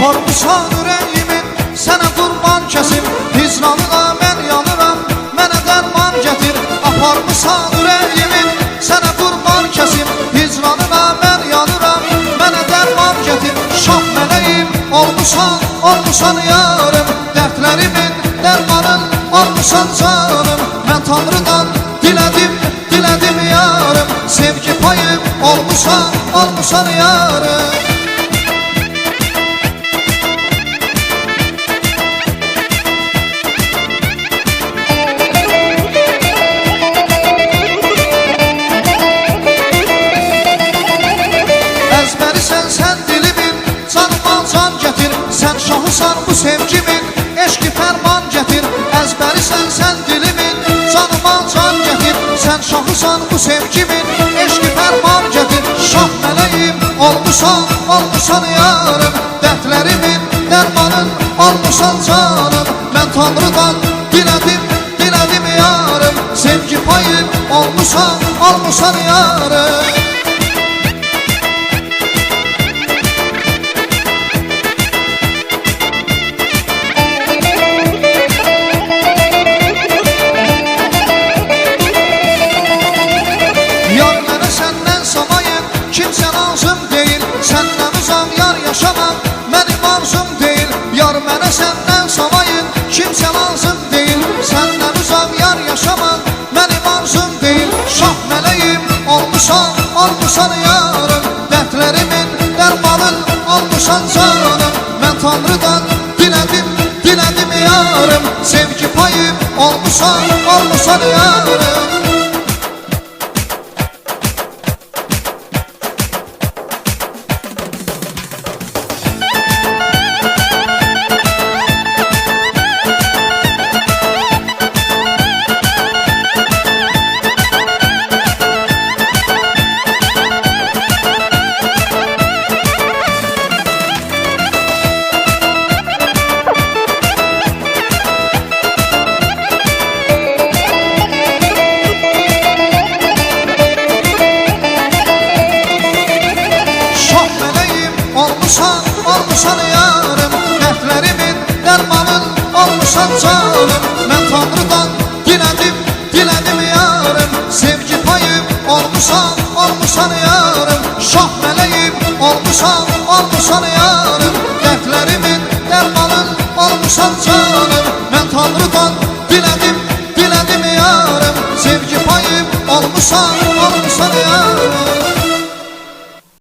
Aparmışsan ürəyimin sənə qurban kəsim, hicranına mən yanıram, mənə dərman gətir. Aparmışsan ürəyimin sənə qurban kəsim, hicranına mən yanıram, mənə dərman gətir. Şah mələyim olmuşsan yarım, dərdlərimin dərmanın olmuşsan canım. Mən Tanrıdan dilədim yarım, sevgi payım olmuşsan yarım. Şahısan bu sevgimin, eşki fərman gətir. Əzbərisən sən dilimin, canıma can gətir. Sən şahısan bu sevgimin, eşki fərman gətir. Şah mələyim olmuşsan yarım, dərdlərimin dərmanın olmuşsan canım. Mən Tanrıdan dilədim yarım, sevgi payım olmuşsan yarım. Kimsə lazım deyil, səndən uzaq yar yaşamaq mənim arzum deyil. Yar mənə səndən savayın, kimsə lazım deyil, səndən uzaq yar yaşamaq mənim arzum deyil. Şah mələyim olmuşsan yarım, dərdlərimin dərmanın olmuşsan canım. Mən Tanrıdan dilədim yarım, sevgi payım olmuşsan yarım. Olmuşsan yarım, dərdlərimin dərmanın olmuşsan canım. Mən Tanrıdan dilədim yarım, sevgi payım olmuşsan yarım. Şah mələyim olmuşsan yarım, dərdlərimin dərmanın olmuşsan canım. Mən Tanrıdan dilədim yarım, sevgi payım olmuşsan